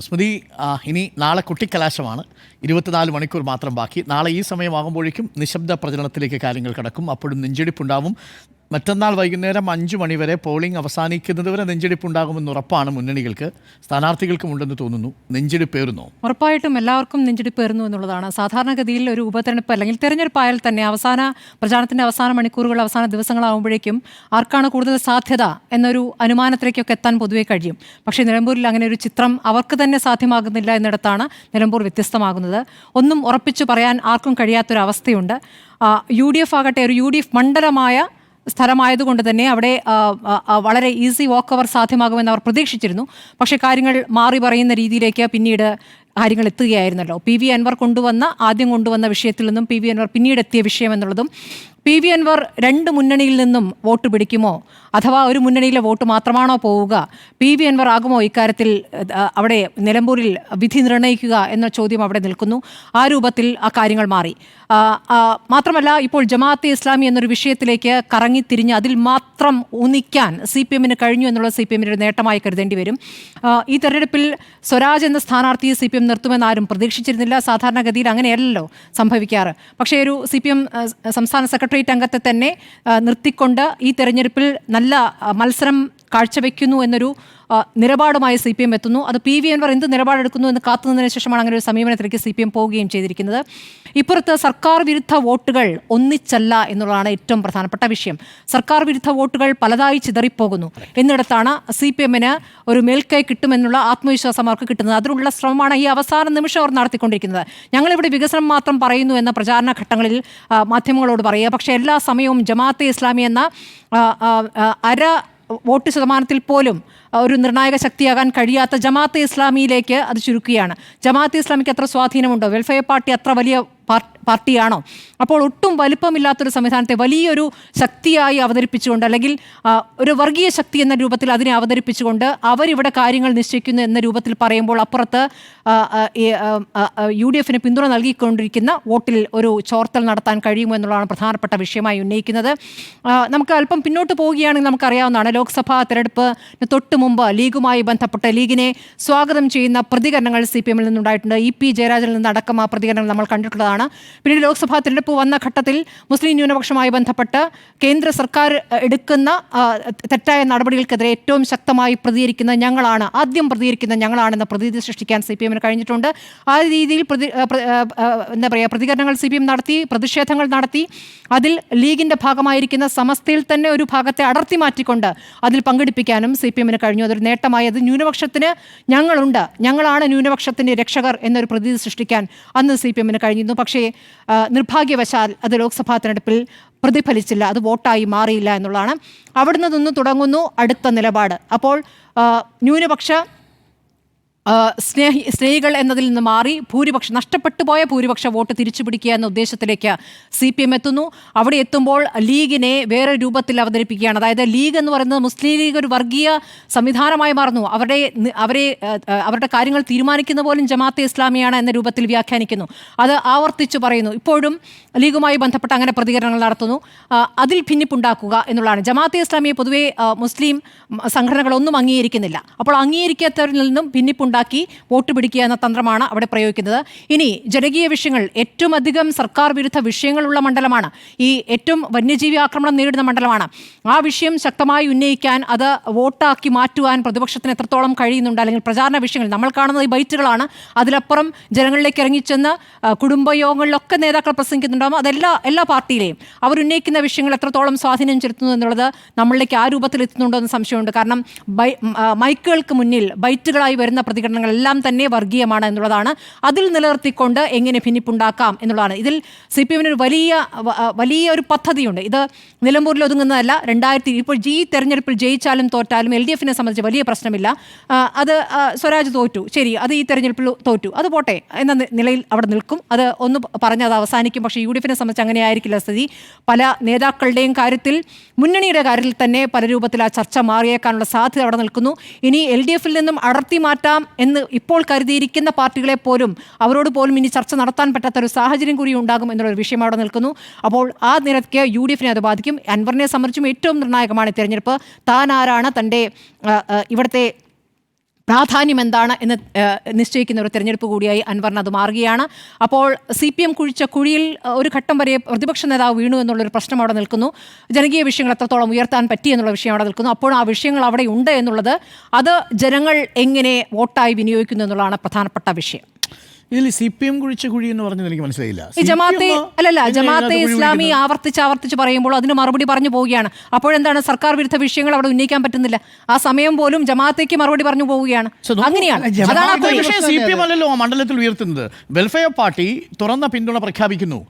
സ്മൃതി, ഇനി നാളെ കുട്ടിക്കലാശമാണ്. 24 മണിക്കൂർ മാത്രം ബാക്കി. നാളെ ഈ സമയമാകുമ്പോഴേക്കും നിശബ്ദ പ്രചരണത്തിലേക്ക് കാര്യങ്ങൾ കടക്കും. അപ്പോഴും നെഞ്ചിടിപ്പുണ്ടാവും. മറ്റന്നാൾ വൈകുന്നേരം 5 മണിവരെ പോളിംഗ് അവസാനിക്കുന്നതുവരെ നെഞ്ചിടിപ്പുണ്ടാകുമെന്ന് ഉറപ്പാണ് മുന്നണികൾക്ക്. സ്ഥാനാർത്ഥികൾക്കും ഉണ്ടെന്ന് തോന്നുന്നു. നെഞ്ചിടിപ്പേറുന്നു. ഉറപ്പായിട്ടും എല്ലാവർക്കും നെഞ്ചിടിപ്പേറുന്നു എന്നുള്ളതാണ്. സാധാരണഗതിയിൽ ഒരു ഉപതെരഞ്ഞെടുപ്പ് അല്ലെങ്കിൽ തെരഞ്ഞെടുപ്പായാൽ തന്നെ പ്രചാരണത്തിൻ്റെ അവസാന മണിക്കൂറുകൾ, അവസാന ദിവസങ്ങളാകുമ്പോഴേക്കും ആർക്കാണ് കൂടുതൽ സാധ്യത എന്നൊരു അനുമാനത്തിലേക്കൊക്കെ എത്താൻ പൊതുവെ കഴിയും. പക്ഷേ നിലമ്പൂരിൽ അങ്ങനെ ഒരു ചിത്രം അവർക്ക് തന്നെ സാധ്യമാകുന്നില്ല എന്നിടത്താണ് നിലമ്പൂർ വ്യത്യസ്തമാകുന്നത്. ഒന്നും ഉറപ്പിച്ചു പറയാൻ ആർക്കും കഴിയാത്തൊരവസ്ഥയുണ്ട്. UDF ആകട്ടെ ഒരു UDF മണ്ഡലമായ സ്ഥലമായതുകൊണ്ട് തന്നെ അവിടെ വളരെ ഈസി വാക്ക് ഓവർ സാധ്യമാകുമെന്ന് അവർ പ്രതീക്ഷിച്ചിരുന്നു. പക്ഷേ കാര്യങ്ങൾ മാറി പറയുന്ന രീതിയിലേക്ക് പിന്നീട് കാര്യങ്ങൾ എത്തുകയായിരുന്നല്ലോ. അൻവർ ആദ്യം കൊണ്ടുവന്ന വിഷയത്തിൽ നിന്നും അൻവർ പിന്നീട് എത്തിയ വിഷയം എന്നുള്ളതും അൻവർ 2 മുന്നണിയിൽ നിന്നും വോട്ട് പിടിക്കുമോ, അഥവാ ഒരു മുന്നണിയിലെ വോട്ട് മാത്രമാണോ പോവുക, അൻവർ ആകുമോ ഇക്കാര്യത്തിൽ അവിടെ നിലമ്പൂരിൽ വിധി നിർണ്ണയിക്കുക എന്ന ചോദ്യം അവിടെ നിൽക്കുന്നു. ആ രൂപത്തിൽ ആ കാര്യങ്ങൾ മാറി. മാത്രമല്ല, ഇപ്പോൾ ജമാഅത്തെ ഇസ്ലാമി എന്നൊരു വിഷയത്തിലേക്ക് കറങ്ങിത്തിരിഞ്ഞ് അതിൽ മാത്രം ഊന്നിക്കാൻ CPM-ന് കഴിഞ്ഞു എന്നുള്ളത് CPM-ന്റെ ഒരു നേട്ടമായി കരുതേണ്ടി വരും. ഈ തെരഞ്ഞെടുപ്പിൽ സ്വരാജ് എന്ന സ്ഥാനാർത്ഥിയെ CPM നിർത്തുമെന്ന് ആരും പ്രതീക്ഷിച്ചിരുന്നില്ല. സാധാരണഗതിയിൽ അങ്ങനെയല്ലല്ലോ സംഭവിക്കാറ്. പക്ഷേ ഒരു CPM സംസ്ഥാന സെക്രട്ടേറിയറ്റ് അംഗത്തെ തന്നെ നിർത്തിക്കൊണ്ട് ഈ തെരഞ്ഞെടുപ്പിൽ നല്ല മത്സരം കാഴ്ചവെക്കുന്നു എന്നൊരു നിലപാടുമായി CPM എത്തുന്നു. അത് അൻവർ എന്ത് നിലപാടെടുക്കുന്നു എന്ന് കാത്തുനിന്നതിന് ശേഷമാണ് അങ്ങനെ ഒരു സമീപനത്തിലേക്ക് CPM പോവുകയും ചെയ്തിരിക്കുന്നത്. ഇപ്പുറത്ത് സർക്കാർ വിരുദ്ധ വോട്ടുകൾ ഒന്നിച്ചല്ല എന്നുള്ളതാണ് ഏറ്റവും പ്രധാനപ്പെട്ട വിഷയം. സർക്കാർ വിരുദ്ധ വോട്ടുകൾ പലതായി ചിതറിപ്പോകുന്നു എന്നിടത്താണ് CPM-ന് ഒരു മേൽക്കൈ കിട്ടുമെന്നുള്ള ആത്മവിശ്വാസം അവർക്ക് കിട്ടുന്നത്. അതിനുള്ള ശ്രമമാണ് ഈ അവസാന നിമിഷം അവർ നടത്തിക്കൊണ്ടിരിക്കുന്നത്. ഞങ്ങളിവിടെ വികസനം മാത്രം പറയുന്നു എന്ന പ്രചാരണ ഘട്ടങ്ങളിൽ മാധ്യമങ്ങളോട് പറയുക. പക്ഷേ എല്ലാ സമയവും ജമാഅത്തെ ഇസ്ലാമി എന്ന അര വോട്ട് ശതമാനത്തിൽ പോലും ഒരു നിർണായക ശക്തിയാകാൻ കഴിയാത്ത ജമാഅത്തെ ഇസ്ലാമിയിലേക്ക് അത് ചുരുക്കുകയാണ്. ജമാഅത്തെ ഇസ്ലാമിക്ക് എത്ര സ്വാധീനമുണ്ടോ? വെൽഫെയർ പാർട്ടി അത്ര വലിയ പാർട്ടിയാണോ? അപ്പോൾ ഒട്ടും വലിപ്പമില്ലാത്തൊരു സംവിധാനത്തെ വലിയൊരു ശക്തിയായി അവതരിപ്പിച്ചുകൊണ്ട്, അല്ലെങ്കിൽ ഒരു വർഗീയ ശക്തി എന്ന രൂപത്തിൽ അതിനെ അവതരിപ്പിച്ചുകൊണ്ട് അവരിവിടെ കാര്യങ്ങൾ നിശ്ചയിക്കുന്നു എന്ന രൂപത്തിൽ പറയുമ്പോൾ അപ്പുറത്ത് UDF-ന് പിന്തുണ നൽകിക്കൊണ്ടിരിക്കുന്ന വോട്ടിൽ ഒരു ചോർത്തൽ നടത്താൻ കഴിയുമോ എന്നുള്ളതാണ് പ്രധാനപ്പെട്ട വിഷയമായി ഉന്നയിക്കുന്നത്. നമുക്ക് അല്പം പിന്നോട്ട് പോവുകയാണെങ്കിൽ നമുക്കറിയാവുന്നതാണ്, ലോക്സഭാ തെരഞ്ഞെടുപ്പിന് തൊട്ട് മുമ്പ് ലീഗുമായി ബന്ധപ്പെട്ട് ലീഗിനെ സ്വാഗതം ചെയ്യുന്ന പ്രതികരണങ്ങൾ CPM-ൽ നിന്നുണ്ടായിട്ടുണ്ട്. EP ജയരാജനിൽ നിന്നടക്കം ആ പ്രതികരണങ്ങൾ നമ്മൾ കണ്ടിട്ടുള്ളതാണ്. പിന്നീട് ലോക്സഭാ തെരഞ്ഞെടുപ്പ് വന്ന ഘട്ടത്തിൽ മുസ്ലിം ന്യൂനപക്ഷവുമായി ബന്ധപ്പെട്ട് കേന്ദ്ര സർക്കാർ എടുക്കുന്ന തെറ്റായ നടപടികൾക്കെതിരെ ഏറ്റവും ശക്തമായി ആദ്യം പ്രതികരിക്കുന്ന ഞങ്ങളാണെന്ന പ്രതീതി സൃഷ്ടിക്കാൻ CPM-ന് കഴിഞ്ഞിട്ടുണ്ട്. ആ രീതിയിൽ പ്രതികരണങ്ങൾ CPM നടത്തി, പ്രതിഷേധങ്ങൾ നടത്തി. അതിൽ ലീഗിൻ്റെ ഭാഗമായിരിക്കുന്ന സമസ്തയിൽ തന്നെ ഒരു ഭാഗത്തെ അടർത്തി മാറ്റിക്കൊണ്ട് അതിൽ പങ്കെടുപ്പിക്കാനും CPM-ന് കഴിഞ്ഞു. അതൊരു നേട്ടമായത്. ന്യൂനപക്ഷത്തിന് ഞങ്ങളാണ് ന്യൂനപക്ഷത്തിൻ്റെ രക്ഷകർ എന്നൊരു പ്രതീതി സൃഷ്ടിക്കാൻ അന്ന് CPM-ന് കഴിഞ്ഞിരുന്നു. പക്ഷേ നിർഭാഗ്യവശാൽ അത് ലോക്സഭാ തെരഞ്ഞെടുപ്പിൽ പ്രതിഫലിച്ചില്ല. അത് വോട്ടായി മാറിയില്ല എന്നുള്ളതാണ്. അവിടുന്ന് നിന്ന് തുടങ്ങുന്നു അടുത്ത നിലപാട്. അപ്പോൾ ന്യൂനപക്ഷ സ്നേഹികൾ എന്നതിൽ നിന്ന് മാറി നഷ്ടപ്പെട്ടു പോയ ഭൂരിപക്ഷ വോട്ട് തിരിച്ചു പിടിക്കുക എന്ന ഉദ്ദേശത്തിലേക്ക് CPM എത്തുന്നു. അവിടെ എത്തുമ്പോൾ ലീഗിനെ വേറെ രൂപത്തിൽ അവതരിപ്പിക്കുകയാണ്. അതായത് ലീഗ് എന്ന് പറയുന്നത് മുസ്ലിം ലീഗ് ഒരു വർഗീയ സംവിധാനമായി മാറുന്നു. അവരുടെ കാര്യങ്ങൾ തീരുമാനിക്കുന്ന പോലും ജമാഅത്തെ ഇസ്ലാമിയാണ് എന്ന രൂപത്തിൽ വ്യാഖ്യാനിക്കുന്നു. അത് ആവർത്തിച്ചു പറയുന്നു. ഇപ്പോഴും ലീഗുമായി ബന്ധപ്പെട്ട് അങ്ങനെ പ്രതികരണങ്ങൾ നടത്തുന്നു. അതിൽ ഭിന്നിപ്പുണ്ടാക്കുക എന്നുള്ളതാണ്. ജമാഅത്തെ ഇസ്ലാമിയെ പൊതുവെ മുസ്ലിം സംഘടനകളൊന്നും അംഗീകരിക്കുന്നില്ല. അപ്പോൾ അംഗീകരിക്കാത്തവരിൽ നിന്നും ഭിന്നിപ്പുണ്ടാക്കി വോട്ട് പിടിക്കുക എന്ന തന്ത്രമാണ് അവിടെ പ്രയോഗിക്കുന്നത്. ഇനി ജനകീയ വിഷയങ്ങൾ, ഏറ്റവും അധികം സർക്കാർ വിരുദ്ധ വിഷയങ്ങളുള്ള മണ്ഡലമാണ്. ഈ ഏറ്റവും വന്യജീവി ആക്രമണം നേരിടുന്ന മണ്ഡലമാണ്. ആ വിഷയം ശക്തമായി ഉന്നയിക്കാൻ, അത് വോട്ടാക്കി മാറ്റുവാൻ പ്രതിപക്ഷത്തിന് എത്രത്തോളം കഴിയുന്നുണ്ട്? അല്ലെങ്കിൽ പ്രചാരണ വിഷയങ്ങൾ നമ്മൾ കാണുന്നത് ഈ ബൈറ്റുകളാണ്. അതിലപ്പുറം ജനങ്ങളിലേക്ക് ഇറങ്ങിച്ചെന്ന് കുടുംബയോഗങ്ങളിലൊക്കെ നേതാക്കൾ പ്രസംഗിക്കുന്നുണ്ടാകും. എല്ലാ പാർട്ടിയിലെയും അവർ ഉന്നയിക്കുന്ന വിഷയങ്ങൾ എത്രത്തോളം സ്വാധീനം ചെലുത്തുന്നു എന്നുള്ളത് നമ്മളിലേക്ക് ആ രൂപത്തിൽ എത്തുന്നുണ്ടോ എന്ന് സംശയമുണ്ട്. കാരണം മൈക്കുകൾക്ക് മുന്നിൽ ബൈറ്റുകളായി വരുന്ന പ്രതികരണങ്ങളെല്ലാം തന്നെ വർഗീയമാണ് എന്നുള്ളതാണ്. അതിൽ നിലനിർത്തിക്കൊണ്ട് എങ്ങനെ ഭിന്നിപ്പുണ്ടാക്കാം എന്നുള്ളതാണ്. ഇതിൽ CPM-ന് വലിയ ഒരു പദ്ധതിയുണ്ട്. ഇത് നിലമ്പൂരിൽ ഒതുങ്ങുന്നതല്ല. ഇപ്പോൾ ഈ തെരഞ്ഞെടുപ്പിൽ ജയിച്ചാലും തോറ്റാലും LDF-നെ സംബന്ധിച്ച് വലിയ പ്രശ്നമില്ല. അത് സ്വരാജ് തോറ്റു, ശരി, അത് ഈ തെരഞ്ഞെടുപ്പിൽ തോറ്റു, അത് പോട്ടെ എന്ന നിലയിൽ അവിടെ നിൽക്കും. അത് ഒന്ന് പറഞ്ഞ് അത് അവസാനിക്കും. പക്ഷേ UDF-നെ സംബന്ധിച്ച് അങ്ങനെ ആയിരിക്കില്ല സ്ഥിതി. പല നേതാക്കളുടെയും കാര്യത്തിൽ, മുന്നണിയുടെ കാര്യത്തിൽ തന്നെ പല രൂപത്തിൽ ആ ചർച്ച മാറിയേക്കാനുള്ള സാധ്യത അവിടെ നിൽക്കുന്നു. ഇനി LDF-ൽ നിന്നും അടർത്തി മാറ്റാം എന്ന് ഇപ്പോൾ കരുതിയിരിക്കുന്ന പാർട്ടികളെ പോലും, അവരോട് പോലും ഇനി ചർച്ച നടത്താൻ പറ്റാത്ത ഒരു സാഹചര്യം കൂടി ഉണ്ടാകും എന്നുള്ളൊരു വിഷയം അവിടെ നിൽക്കുന്നു. അപ്പോൾ ആ നിരക്ക് UDF-നെ അത് ബാധിക്കും. അൻവറിനെ സംബന്ധിച്ചും ഏറ്റവും നിർണായകമാണ് തെരഞ്ഞെടുപ്പ്. താൻ ആരാണ്, തൻ്റെ ഇവിടുത്തെ പ്രാധാന്യം എന്താണ് എന്ന് നിശ്ചയിക്കുന്ന ഒരു തെരഞ്ഞെടുപ്പ് കൂടിയായി അൻവറിന് അത് മാറുകയാണ്. അപ്പോൾ CPM കുഴിച്ച കുഴിയിൽ ഒരു ഘട്ടം വരെ പ്രതിപക്ഷ നേതാവ് വീണു എന്നുള്ളൊരു പ്രശ്നം അവിടെ നിൽക്കുന്നു. ജനകീയ വിഷയങ്ങൾ എത്രത്തോളം ഉയർത്താൻ പറ്റി എന്നുള്ള വിഷയം അവിടെ നിൽക്കുന്നു. അപ്പോൾ ആ വിഷയങ്ങൾ അവിടെ ഉണ്ട് എന്നുള്ളത് അത് ജനങ്ങൾ എങ്ങനെ വോട്ടായി വിനിയോഗിക്കുന്നു എന്നുള്ളതാണ് പ്രധാനപ്പെട്ട വിഷയം. ഇതിൽ CPM കുഴിച്ച കുഴി എന്ന് പറഞ്ഞത് എനിക്ക് മനസ്സിലായില്ല. ഈ ജമാഅത്തെ ഇസ്ലാമി ആവർത്തിച്ച് പറയുമ്പോൾ അതിന് മറുപടി പറഞ്ഞു പോവുകയാണ്. അപ്പോഴെന്താണ് സർക്കാർ വിരുദ്ധ വിഷയങ്ങൾ അവിടെ ഉന്നയിക്കാൻ പറ്റുന്നില്ല. ആ സമയം പോലും ജമാഅത്തേക്ക് മറുപടി പറഞ്ഞു പോവുകയാണ്. അങ്ങനെയാണ്. CPM അല്ലല്ലോ മണ്ഡലത്തിൽ ഉയർത്തുന്നത്. വെൽഫെയർ പാർട്ടി തുറന്ന പിന്തുണ പ്രഖ്യാപിക്കുന്നു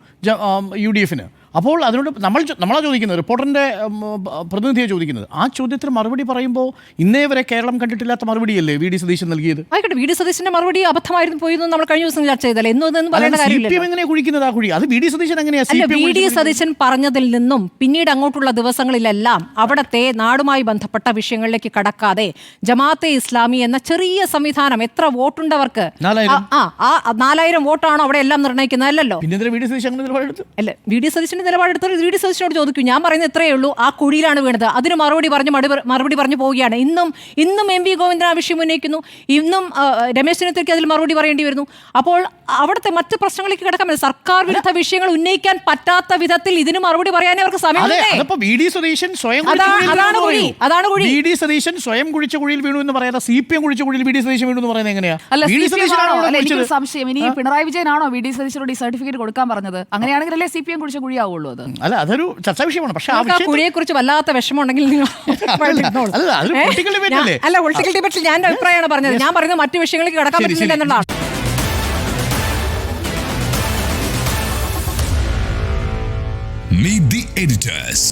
UDF-ന്. അപ്പോൾ അതിനോട് നമ്മളാ ചോദിക്കുന്നത്, റിപ്പോർട്ടറിന്റെ പ്രതിനിധിയെ ചോദിക്കുന്നത്. ആ ചോദ്യത്തിന് മറുപടി പറയുമ്പോൾ ഇന്നേ വരെ കേരളം കണ്ടിട്ടില്ലാത്ത മറുപടിയല്ലേ VD സതീശൻ നൽകിയത്? ആയിക്കോട്ടെ, VD സതീശന്റെ മറുപടി അബദ്ധമായിരുന്നു പോയെന്ന് നമ്മൾ കഴിഞ്ഞ ദിവസം ചർച്ച ചെയ്തല്ലേ. എന്നും പറയേണ്ട കാര്യമില്ല. എങ്ങനെ കുഴിക്കുന്നത് ആ കുഴി? അത് VD സതീശൻ എങ്ങനെയാ? VD സതീശൻ പറഞ്ഞതിൽ നിന്നും പിന്നീട് അങ്ങോട്ടുള്ള ദിവസങ്ങളിലെല്ലാം അവിടത്തെ നാടുമായി ബന്ധപ്പെട്ട വിഷയങ്ങളിലേക്ക് കടക്കാതെ ജമാഅത്തെ ഇസ്ലാമി എന്ന ചെറിയ സംവിധാനം, എത്ര വോട്ടുണ്ടവർക്ക്, 4000 വോട്ടാണോ അവിടെ എല്ലാം നിർണ്ണയിക്കുന്നത്? അല്ലല്ലോ. പിന്നെ VD സതീശൻ അങ്ങനെ നിലപാടെടുത്തു? അല്ല, VD സതീശന്റെ നിലപാടെടുത്തത് VD സതീശനോട് ചോദിക്കും. ഞാൻ പറയുന്നത് ഇത്രയേ ഉള്ളൂ, ആ കുഴിയിലാണ് വീണത്. അതിന് മറുപടി പറഞ്ഞു പോവുകയാണ്. ഇന്നും MV ഗോവിന്ദൻ ആ വിഷയം ഉന്നയിക്കുന്നു. ഇന്നും രമേശ് ചെന്നിത്തലയ്ക്ക് അതിൽ മറുപടി പറയേണ്ടി വരുന്നു. അപ്പോൾ അവിടുത്തെ മറ്റ് പ്രശ്നങ്ങളിലേക്ക് കിടക്കാൻ പറ്റും. സർക്കാർ വിരുദ്ധ വിഷയങ്ങൾ ഉന്നയിക്കാൻ പറ്റാത്ത വിധത്തിൽ ഇതിന് മറുപടി പറയാനേ അവർക്ക് സമയമില്ലേ? VD സതീശൻ സ്വയം VD സതീശൻ സ്വയം കുഴിച്ച കുഴിയിൽ വീണു എന്ന് പറയാതെ CPM കുഴിച്ച കുഴിയിൽ VD സതീശൻ വീണു എന്ന് പറയുന്നത് എങ്ങനെയാ? എനിക്ക് സംശയം, ഇനി പിണറായി വിജയനാണോ VD സതീശനോട് ഈ സർട്ടിഫിക്കറ്റ് കൊടുക്കാൻ പറഞ്ഞത്? അങ്ങനെയാണെങ്കിലല്ലേ CPM കുഴിച്ച കുഴിയാവുള്ളൂ. അത് അല്ല, അതൊരു ചർച്ചാ വിഷയമാണ്. പക്ഷേ ആ കുഴിയെ കുറിച്ച് വല്ലാത്ത വിഷമമുണ്ടെങ്കിൽ അല്ല, പൊളിറ്റിക്കൽ ഡിബേറ്റിൽ ഞാൻ അഭിപ്രായമാണ് പറഞ്ഞത്. ഞാൻ പറയുന്നത് മറ്റു വിഷയങ്ങളിലേക്ക് കടക്കാൻ പറ്റുന്നില്ല എന്നുള്ളതാണ്. Meet the editors.